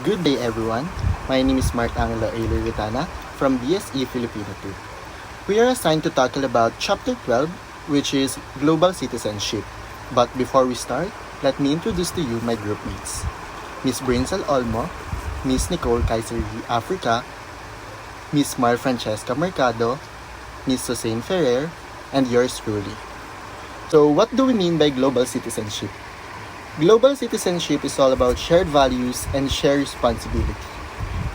Good day everyone. My name is Mark Angelo A. Lurritana from BSE Filipino 2. We are assigned to tackle about Chapter 12, which is Global Citizenship. But before we start, let me introduce to you my group mates. Miss Brinsel Olmo, Miss Nicole Kaiser Africa, Miss Mar Francesca Mercado, Miss Susain Ferrer, and yours truly. So what do we mean by global citizenship? Global citizenship is all about shared values and shared responsibility.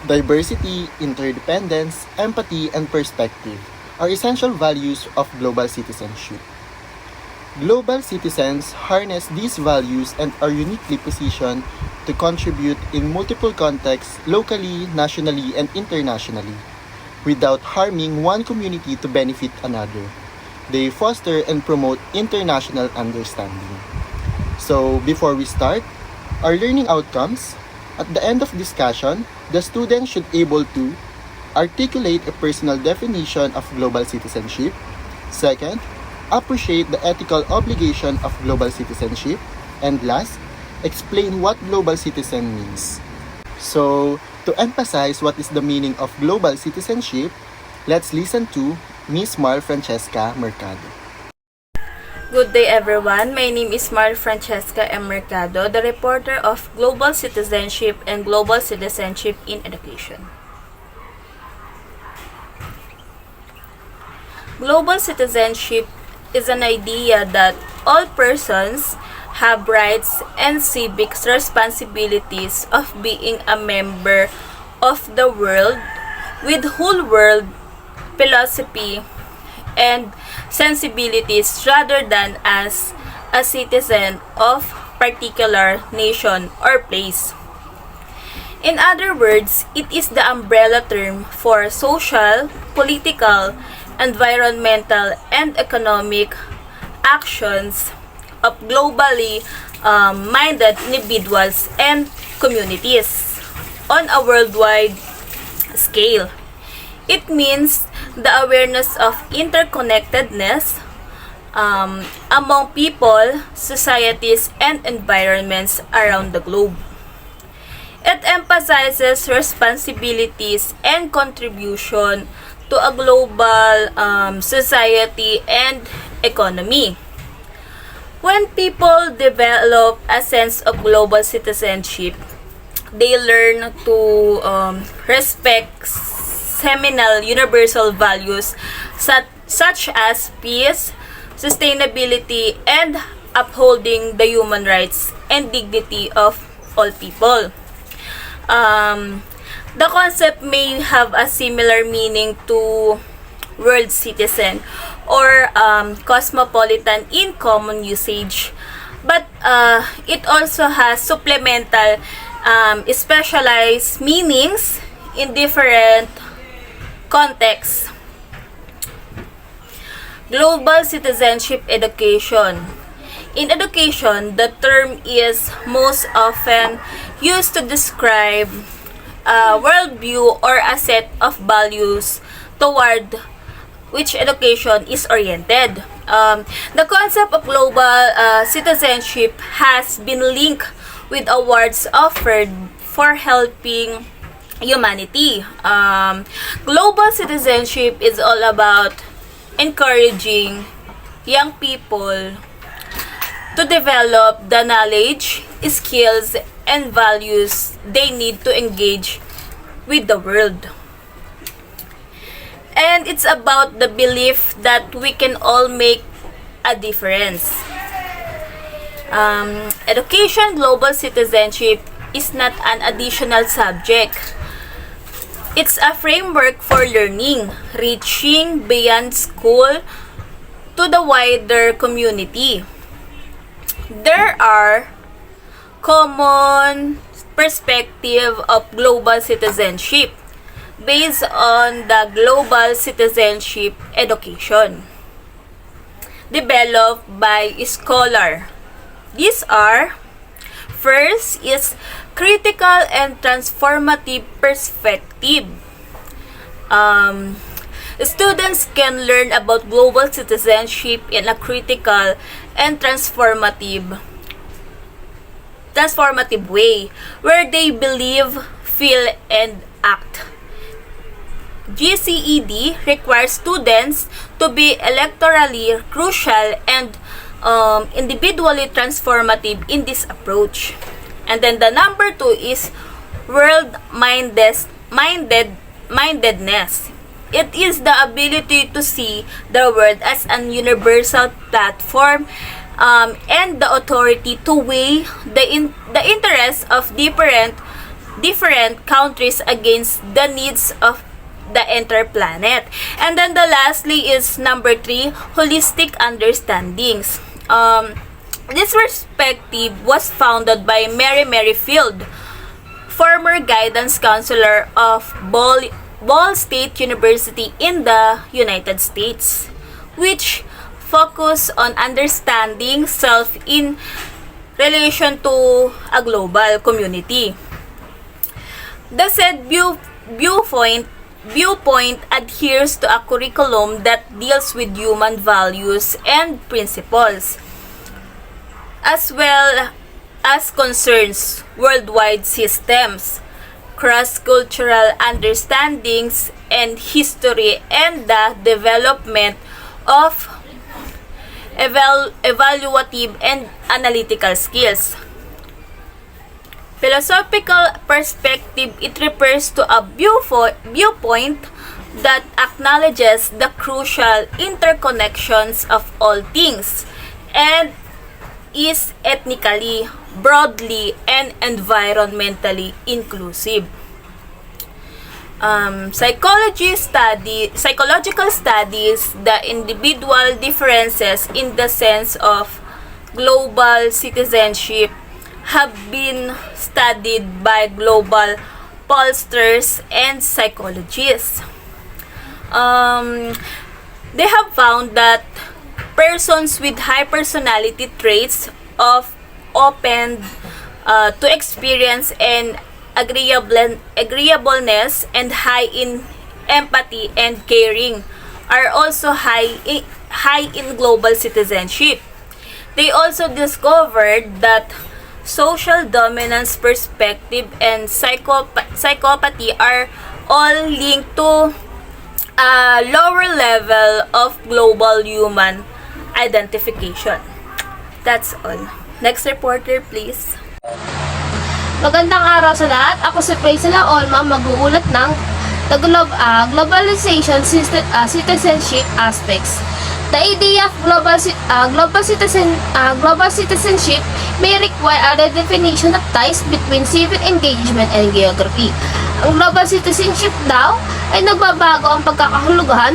Diversity, interdependence, empathy, and perspective are essential values of global citizenship. Global citizens harness these values and are uniquely positioned to contribute in multiple contexts locally, nationally, and internationally, without harming one community to benefit another. They foster and promote international understanding. So, before we start, our learning outcomes, at the end of discussion, the student should able to articulate a personal definition of global citizenship. Second, appreciate the ethical obligation of global citizenship. And last, explain what global citizen means. So, to emphasize what is the meaning of global citizenship, let's listen to Miss Mar Francesca Mercado. Good day everyone, my name is Mar Francesca M. Mercado, the reporter of Global Citizenship and Global Citizenship in Education. Global citizenship is an idea that all persons have rights and civic responsibilities of being a member of the world with whole world philosophy and sensibilities rather than as a citizen of particular nation or place. In other words, it is the umbrella term for social, political, environmental, and economic actions of globally minded individuals and communities on a worldwide scale. It means the awareness of interconnectedness among people, societies, and environments around the globe. It emphasizes responsibilities and contribution to a global society and economy. When people develop a sense of global citizenship, they learn to respect seminal universal values such as peace, sustainability, and upholding the human rights and dignity of all people. The concept may have a similar meaning to world citizen or cosmopolitan in common usage, but it also has supplemental specialized meanings in different context. Global citizenship education. In education, the term is most often used to describe a worldview or a set of values toward which education is oriented. The concept of global citizenship has been linked with awards offered for helping humanity. Global citizenship is all about encouraging young people to develop the knowledge, skills, and values they need to engage with the world. And it's about the belief that we can all make a difference. Education global citizenship is not an additional subject. It's a framework for learning, reaching beyond school to the wider community. There are common perspective of global citizenship based on the global citizenship education developed by scholar. These are: first is critical and transformative perspective. Students can learn about global citizenship in a critical and transformative way, where they believe, feel, and act. GCED requires students to be electorally crucial and individually transformative in this approach. And then the number 2 is mindedness. It is the ability to see the world as an universal platform and the authority to weigh the interests of different countries against the needs of the entire planet. And then the lastly is number 3, holistic understandings. This perspective was founded by Mary Merrifield, former guidance counselor of Ball State University in the United States, which focus on understanding self in relation to a global community. The said viewpoint adheres to a curriculum that deals with human values and principles, as well as concerns worldwide systems, cross-cultural understandings, and history, and the development of evaluative and analytical skills. Philosophical perspective, it refers to a viewpoint that acknowledges the crucial interconnections of all things and is ethnically, broadly, and environmentally inclusive. Psychological studies, the individual differences in the sense of global citizenship have been studied by global pollsters and psychologists. They have found that persons with high personality traits of open to experience and agreeableness and high in empathy and caring are also high in global citizenship. They also discovered that social dominance perspective and psychopathy are all linked to a lower level of global human identification. That's all. Next reporter, please. Magandang araw sa lahat. Ako si Praisela Olma, mag-uulat ng the globalization citizenship aspects. The idea of global citizenship may require a redefinition of ties between civic engagement and geography. Ang global citizenship daw ay nagbabago ang pagkakahulugan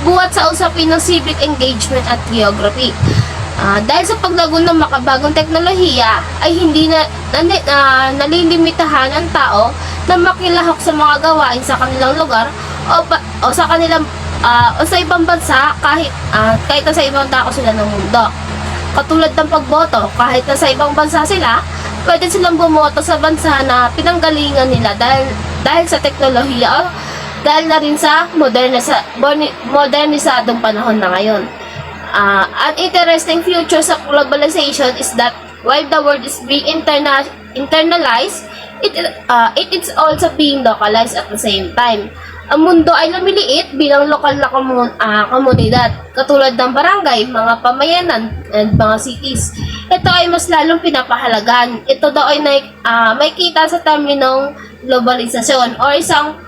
buhat sa usapin ng civic engagement at geography. Dahil sa paglago ng makabagong teknolohiya ay hindi nalilimitahan ang tao na makilahok sa mga gawain sa kanilang lugar o sa kanilang o sa ibang bansa kahit na sa ibang dako sila ng mundo. Katulad ng pagboto, kahit na sa ibang bansa sila, pwede silang bumoto sa bansa na pinanggalingan nila dahil sa teknolohiya o dahil na rin sa modernisadong panahon na ngayon. An interesting future sa globalization is that while the world is being internalized, it is also being localized at the same time. Ang mundo ay lumiliit bilang lokal na komunidad, katulad ng barangay, mga pamayanan, and mga cities. Ito ay mas lalong pinapahalagan. Ito daw ay may kita sa terminong globalisasyon o isang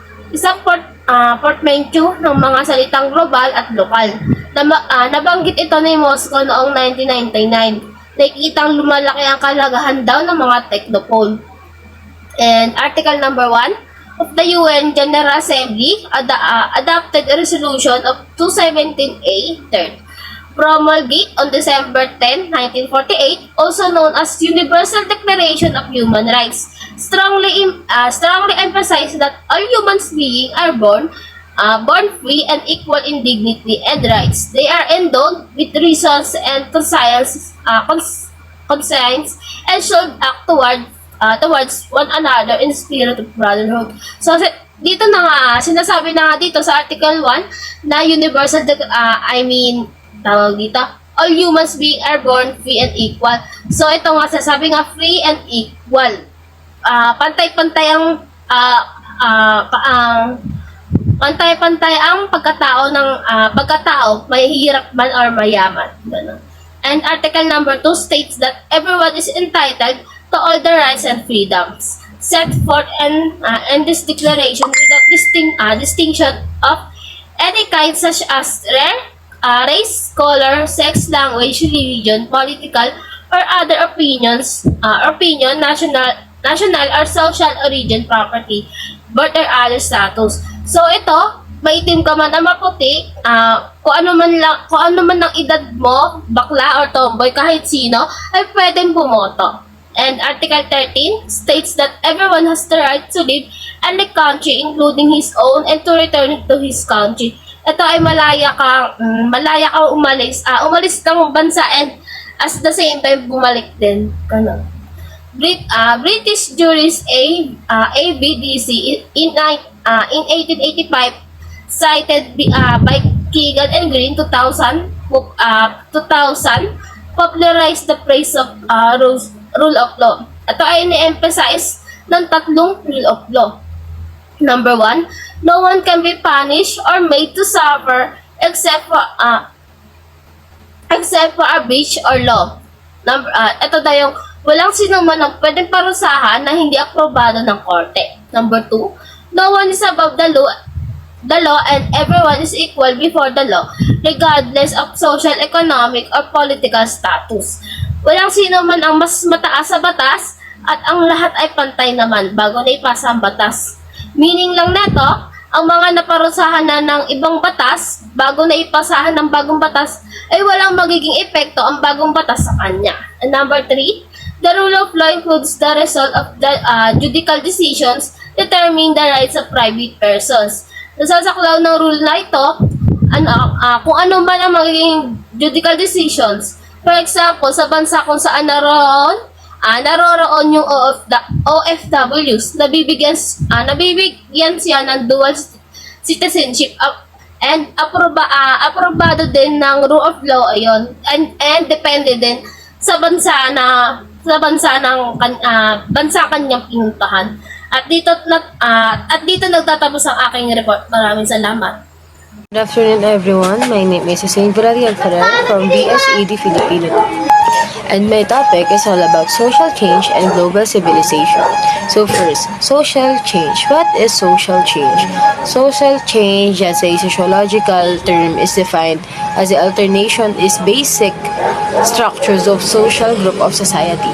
portmanteau ng mga salitang global at lokal. Nabanggit ito ni Moscow noong 1999. Nakikitang lumalaki ang kalagahan daw ng mga technopole. And article number 1 of the UN General Assembly adopted a resolution of 217A third, promulgated on December 10, 1948, also known as Universal Declaration of Human Rights, strongly emphasized that all human beings are born free and equal in dignity and rights. They are endowed with reasons and conscience and should act towards one another in spirit of brotherhood. So, dito na nga, sinasabi na nga dito sa Article 1 na universal, tawag dito, all humans being are born free and equal. So, ito nga, sasabi nga free and equal. pantay-pantay ang ah, ah, pa- ang pantay-pantay ang pagkatao, may hirap man or mayaman. Ganun. And Article number 2 states that everyone is entitled to all the rights and freedoms set forth in this declaration without distinction of any kind such as race, color, sex, language, religion, political, or other national or social origin, property, birth, or other status. So ito, maitim ka man o maputi, kung ano man ang edad mo, bakla or tomboy, kahit sino, ay pwedeng bumoto. And Article 13 states that everyone has the right to live in the country, including his own, and to return to his country. Ito ay malaya kang umalis ng bansa and as the same time bumalik din. Ganun. British jurist ABDC in 1885 cited by Keegan and Green 2000 popularized the phrase of rule of law. Ito ay ni-emphasize ng tatlong rule of law. Number 1, no one can be punished or made to suffer except for a breach or law. Ito daw yung walang sino man ang pwedeng parusahan na hindi aprobado ng korte. Number 2, no one is above the law and everyone is equal before the law regardless of social, economic, or political status. Walang sino man ang mas mataas sa batas at ang lahat ay pantay naman bago na ipasa ang batas. Meaning lang neto, ang mga naparusahan na ng ibang batas bago na ipasahan ng bagong batas ay walang magiging epekto ang bagong batas sa kanya. And number 3, the rule of law includes the result of the judicial decisions determining the rights of private persons. Nasasaklaw ng rule na ito kung ano man ang magiging judicial decisions. For example, sa bansa kung saan naroroon yung OFWs, nabibigyan siya ng dual citizenship and aprobado din ng rule of law ayon and depende din sa bansa kanyang pinuntahan. At dito nagtatapos ang aking report. Maraming salamat. Good afternoon, everyone. My name is Saint Valeria Ferrer from BSED Filipino, and my topic is all about social change and global civilization. So first, social change. What is social change? Social change as a sociological term is defined as the alternation is basic structures of social group of society.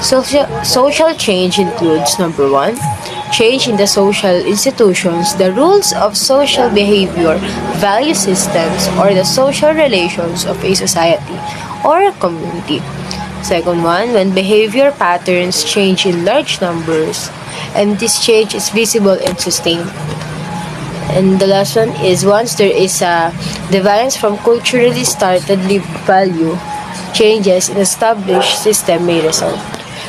Social change includes number 1, change in the social institutions, the rules of social behavior, value systems, or the social relations of a society or community. Second one, when behavior patterns change in large numbers and this change is visible and sustained. And the last one is once there is a deviance from culturally started lived value, changes in established system may result.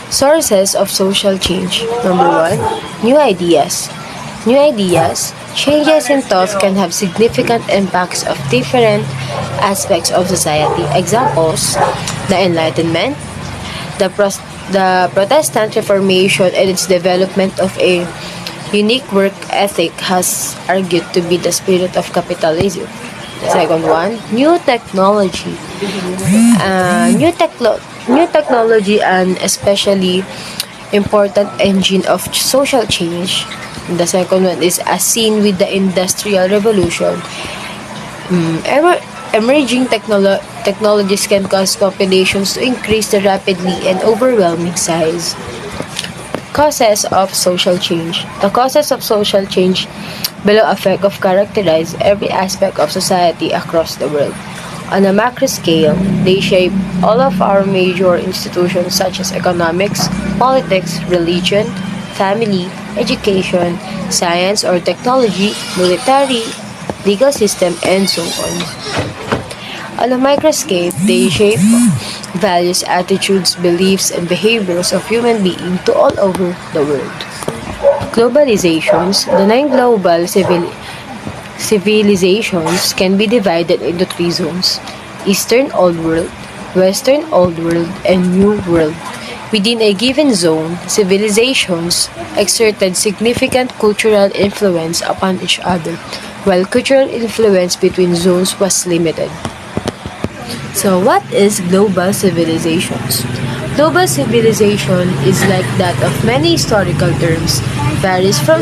Sources of social change. Number 1, new ideas. New ideas, changes in thoughts can have significant impacts of different aspects of society. Examples, the Enlightenment, the Protestant Reformation and its development of a unique work ethic has argued to be the spirit of capitalism. Second one, new technology. New technology and especially important engine of social change. The second one is as seen with the Industrial Revolution. Emerging technologies can cause populations to increase the rapidly and overwhelming size. Causes of social change. The causes of social change below effect of characterize every aspect of society across the world. On a macro scale, they shape all of our major institutions such as economics, politics, religion, family, education, science or technology, military, legal system, and so on. On a microscope, they shape values, attitudes, beliefs, and behaviors of human beings to all over the world. Globalizations, the 9 global civilizations can be divided into 3 zones: Eastern Old World, Western Old World, and New World. Within a given zone, civilizations exerted significant cultural influence upon each other, while cultural influence between zones was limited. So, what is global civilizations? Global civilization is like that of many historical terms, varies from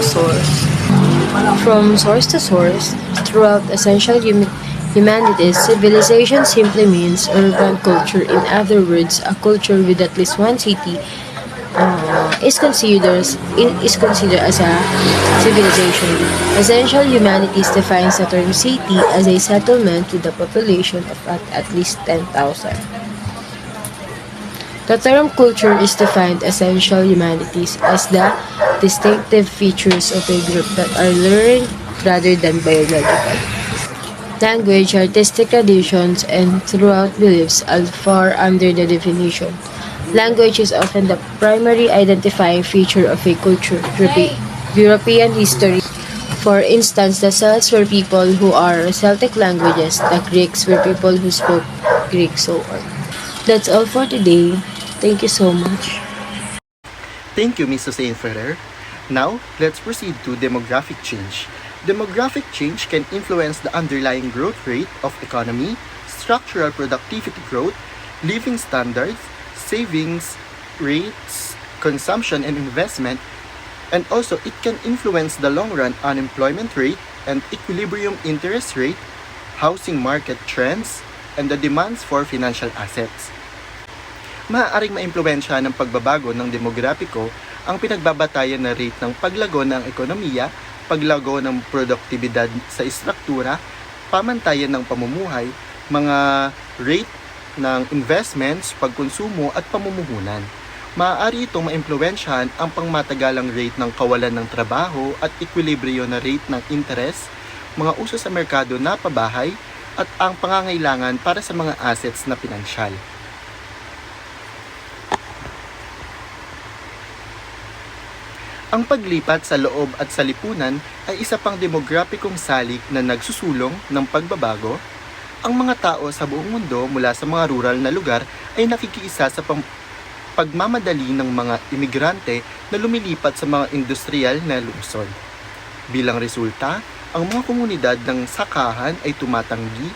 source to source. Throughout essential humanities, civilization simply means urban culture. In other words, a culture with at least one city is considered as a civilization. Essential humanities defines the term city as a settlement with a population of at least 10,000. The term culture is defined essential humanities as the distinctive features of a group that are learned rather than biological. Language, artistic traditions, and throughout beliefs all fall under the definition. Language is often the primary identifying feature of a culture. European history. For instance, the Celts were people who are Celtic languages, the Greeks were people who spoke Greek, so on. That's all for today. Thank you so much. Thank you, Ms. Hussein Ferrer. Now, let's proceed to demographic change. Demographic change can influence the underlying growth rate of economy, structural productivity growth, living standards, savings rates, consumption and investment, and also it can influence the long-run unemployment rate and equilibrium interest rate, housing market trends, and the demands for financial assets. Maaaring maimpluwensya ng pagbabago ng demograpiko ang pinagbabatayan na rate ng paglago ng ekonomiya, paglago ng produktibidad sa istruktura, pamantayan ng pamumuhay, mga rate ng investments, pagkonsumo at pamumuhunan. Maaari itong maimpluwensyahan ang pangmatagalang rate ng kawalan ng trabaho at equilibrio na rate ng interest, mga uso sa merkado na pabahay, at ang pangangailangan para sa mga assets na pinansyal. Ang paglipat sa loob at sa lipunan ay isa pang demograpikong salik na nagsusulong ng pagbabago. Ang mga tao sa buong mundo mula sa mga rural na lugar ay nakikiisa sa pagmamadali ng mga imigrante na lumilipat sa mga industrial na lungsod. Bilang resulta, ang mga komunidad ng sakahan ay tumatanggi,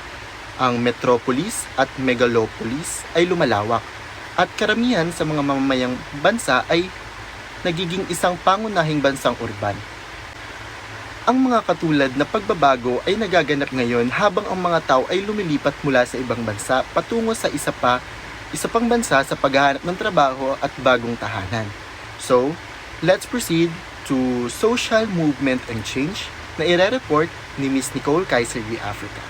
ang metropolis at megalopolis ay lumalawak, at karamihan sa mga mamamayang bansa ay nagiging isang pangunahing bansang urban. Ang mga katulad na pagbabago ay nagaganap ngayon habang ang mga tao ay lumilipat mula sa ibang bansa patungo sa isa pang bansa sa paghahanap ng trabaho at bagong tahanan. So, let's proceed to social movement and change na ire-report ni Ms. Nicole Kaiser Africa.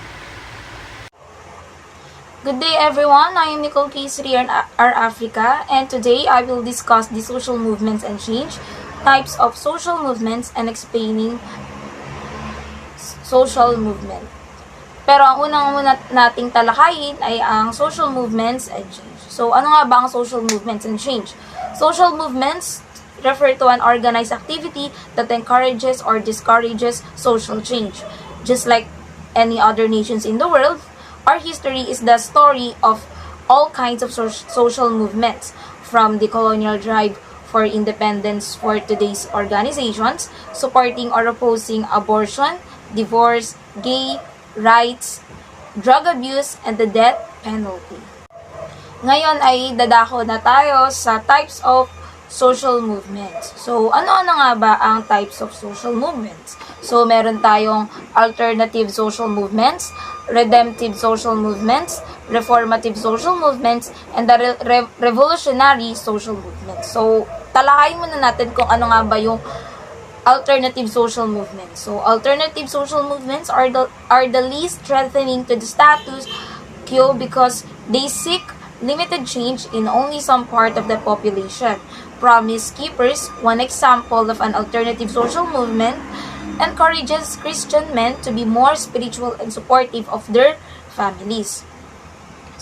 Good day everyone, I am Nicole Kisri R. Africa, and today I will discuss the social movements and change, types of social movements, and explaining social movement. Pero ang unang nating talakayin ay ang social movements and change. So ano nga ba ang social movements and change? Social movements refer to an organized activity that encourages or discourages social change. Just like any other nations in the world, our history is the story of all kinds of social movements, from the colonial drive for independence for today's organizations, supporting or opposing abortion, divorce, gay rights, drug abuse, and the death penalty. Ngayon ay dadako na tayo sa types of social movements. So, ano-ano nga ba ang types of social movements? So, meron tayong alternative social movements, redemptive social movements, reformative social movements, and the revolutionary social movements. So, talakayin muna natin kung ano nga ba yung alternative social movements. So, alternative social movements are the least threatening to the status quo because they seek limited change in only some part of the population. Promise Keepers, one example of an alternative social movement, encourages Christian men to be more spiritual and supportive of their families.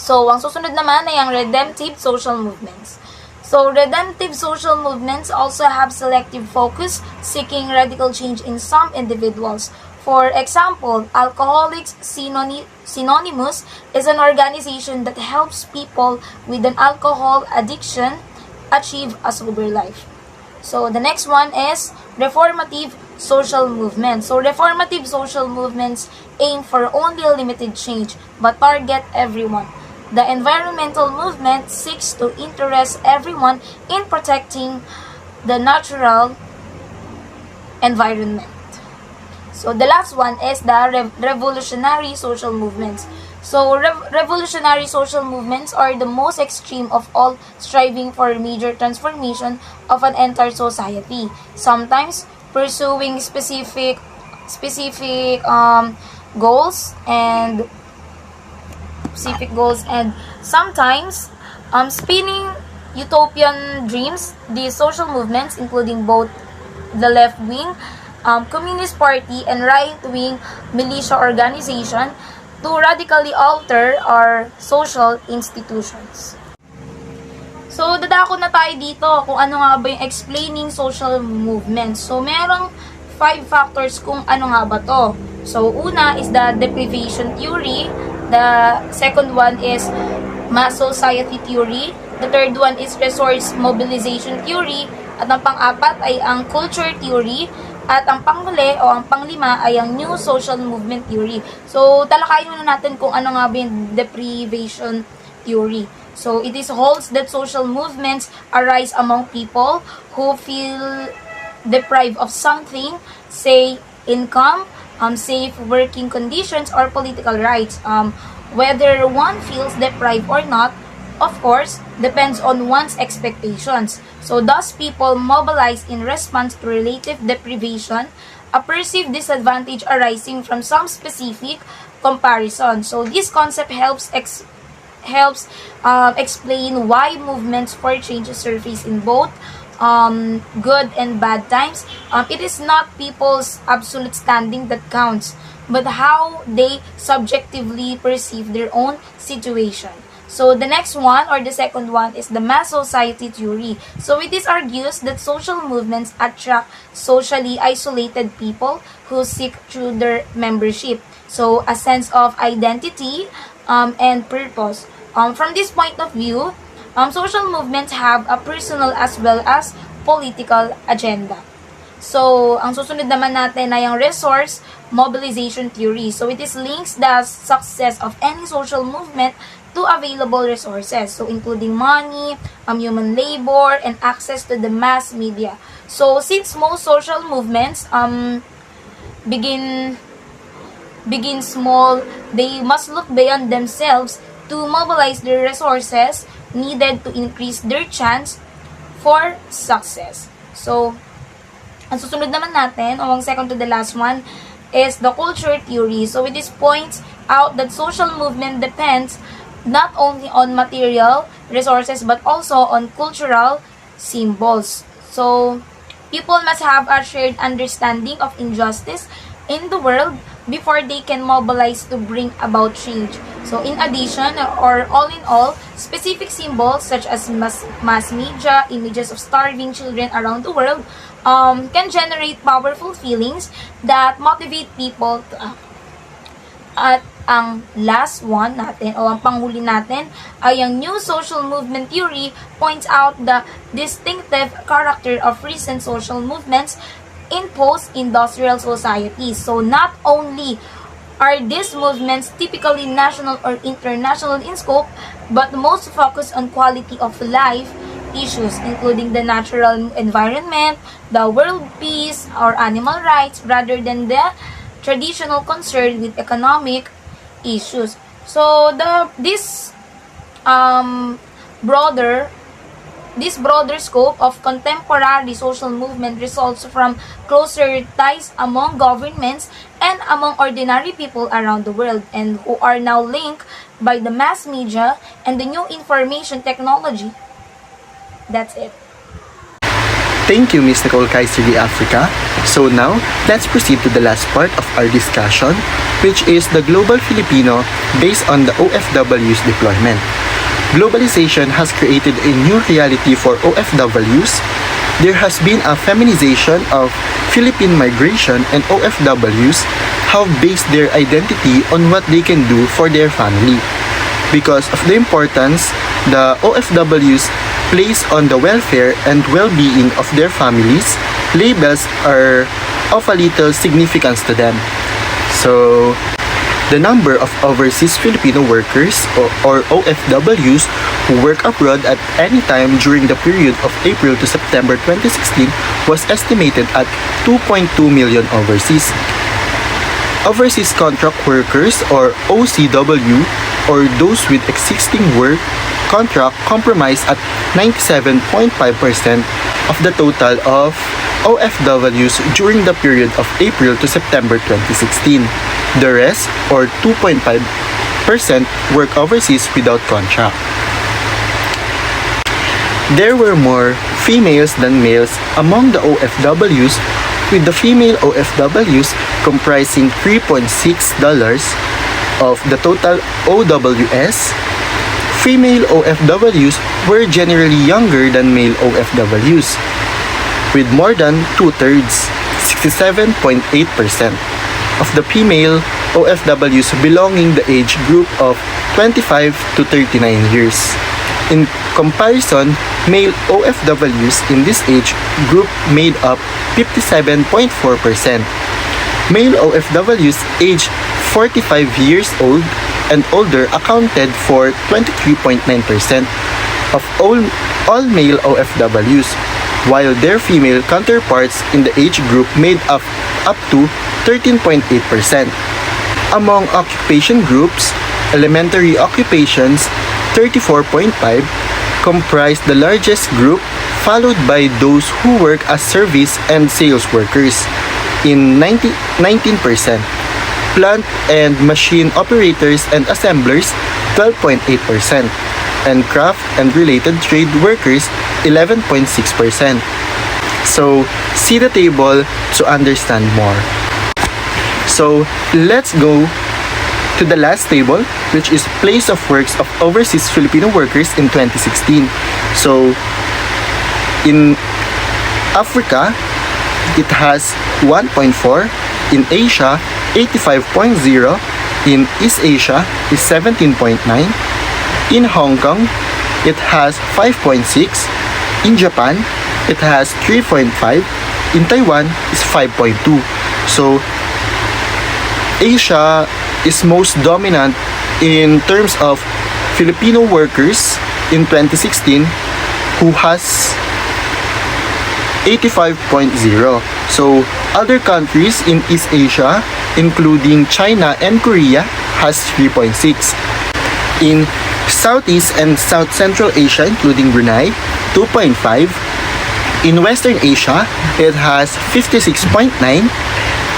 So, ang susunod naman ay ang redemptive social movements. So, redemptive social movements also have selective focus, seeking radical change in some individuals. For example, Alcoholics Synonymous is an organization that helps people with an alcohol addiction achieve a sober life. So the next one is reformative social movements. So reformative social movements aim for only a limited change but target everyone. The environmental movement seeks to interest everyone in protecting the natural environment. So the last one is the revolutionary social movements. So revolutionary social movements are the most extreme of all, striving for major transformation of an entire society, sometimes pursuing specific goals and sometimes spinning utopian dreams. These social movements, including both the left wing Communist Party and right-wing militia organization, to radically alter our social institutions. So, dadako na tayo dito kung ano nga ba yung explaining social movements. So, merong 5 factors kung ano nga ba to. So, una is the deprivation theory. The second one is mass society theory. The third one is resource mobilization theory. At ang pang-apat ay ang culture theory. At ang panghuli o ang panglima ay ang new social movement theory. So, talakayin muna natin kung ano nga ba yung deprivation theory. So, it is holds that social movements arise among people who feel deprived of something, say, income, safe working conditions, or political rights. Whether one feels deprived or not, of course, depends on one's expectations. So, thus people mobilize in response to relative deprivation, a perceived disadvantage arising from some specific comparison. So, this concept helps explain why movements for change surface in both good and bad times. It is not people's absolute standing that counts, but how they subjectively perceive their own situation. So the next one, or the second one, is the mass society theory. So it is argues that social movements attract socially isolated people who seek through their membership, so a sense of identity and purpose. From this point of view, social movements have a personal as well as political agenda. So, ang susunod naman natin ay ang resource mobilization theory. So, it is links the success of any social movement to available resources. So, including money, human labor, and access to the mass media. So, since most social movements begin small, they must look beyond themselves to mobilize their resources needed to increase their chance for success. So, ang susunod naman natin, o ang second to the last one, is the culture theory. So, it is points out that social movement depends not only on material resources but also on cultural symbols. So, people must have a shared understanding of injustice in the world before they can mobilize to bring about change. So, in addition, or all in all, specific symbols such as mass media, images of starving children around the world, can generate powerful feelings that motivate people to act. At ang last one natin, o ang panghuli natin, ay ang new social movement theory points out the distinctive character of recent social movements in post-industrial societies. So, not only are these movements typically national or international in scope, but most focus on quality of life issues, including the natural environment, the world peace, or animal rights, rather than the traditional concern with economic issues. So, this broader scope of contemporary social movement results from closer ties among governments and among ordinary people around the world, and who are now linked by the mass media and the new information technology. That's it. Thank you, Ms. Nicole Kaiser de Africa. So now, let's proceed to the last part of our discussion, which is the Global Filipino based on the OFW's deployment. Globalization has created a new reality for OFWs. There has been a feminization of Philippine migration, and OFWs have based their identity on what they can do for their family. Because of the importance the OFWs placed on the welfare and well-being of their families, labels are of a little significance to them. So, the number of overseas Filipino workers or OFWs who work abroad at any time during the period of April to September 2016 was estimated at 2.2 million overseas. Overseas contract workers or OCW or those with existing work contract comprise at 97.5% of the total of OFWs during the period of April to September 2016. The rest, or 2.5%, work overseas without contract. There were more females than males among the OFWs, with the female OFWs comprising $3.6 of the total OWS. Female OFWs were generally younger than male OFWs, with more than two-thirds, 67.8%, of the female OFWs belonging the age group of 25 to 39 years. In comparison, male OFWs in this age group made up 57.4%. Male OFWs aged 45 years old and older accounted for 23.9% of all male OFWs, while their female counterparts in the age group made up to 13.8%. Among occupation groups, elementary occupations, 34.5, comprise the largest group, followed by those who work as service and sales workers in 19%, plant and machine operators and assemblers 12.8%, and craft and related trade workers 11.6%. So, see the table to understand more. So, let's go to the last table, which is place of works of overseas Filipino workers in 2016. So, in Africa, it has 1.4, in Asia, 85.0, in East Asia is 17.9, in Hong Kong, it has 5.6, in Japan, it has 3.5, in Taiwan is 5.2. So, Asia is most dominant in terms of Filipino workers in 2016 who has 85.0. So other countries in East Asia including China and Korea has 3.6. In Southeast and South Central Asia including Brunei 2.5. In Western Asia it has 56.9.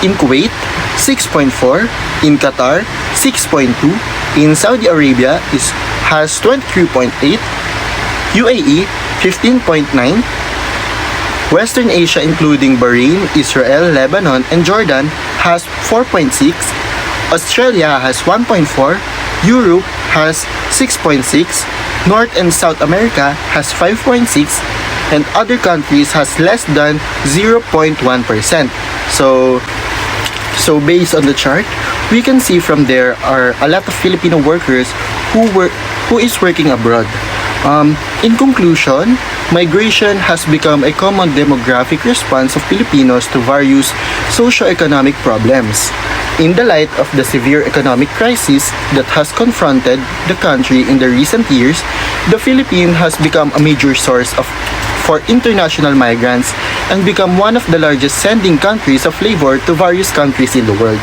In Kuwait 6.4, in Qatar 6.2, in Saudi Arabia has 23.8, UAE 15.9, Western Asia including Bahrain, Israel, Lebanon, and Jordan has 4.6, Australia has 1.4, Europe has 6.6, North and South America has 5.6, and other countries has less than 0.1%. So based on the chart, we can see from there are a lot of Filipino workers who is working abroad. In conclusion, migration has become a common demographic response of Filipinos to various socio-economic problems. In the light of the severe economic crisis that has confronted the country in the recent years, the Philippines has become a major source for international migrants and become one of the largest sending countries of labor to various countries in the world.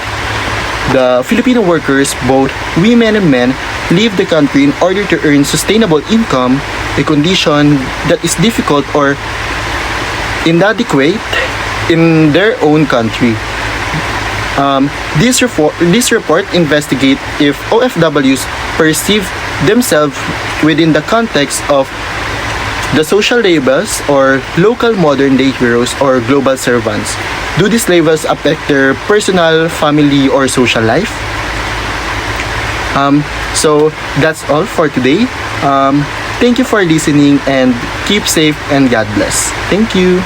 The Filipino workers, both women and men, leave the country in order to earn sustainable income, a condition that is difficult or inadequate in their own country. This report investigates if OFWs perceive themselves within the context of the social labels or local modern day heroes or global servants. Do these labels affect their personal, family, or social life? So that's all for today. Thank you for listening and keep safe and God bless. Thank you.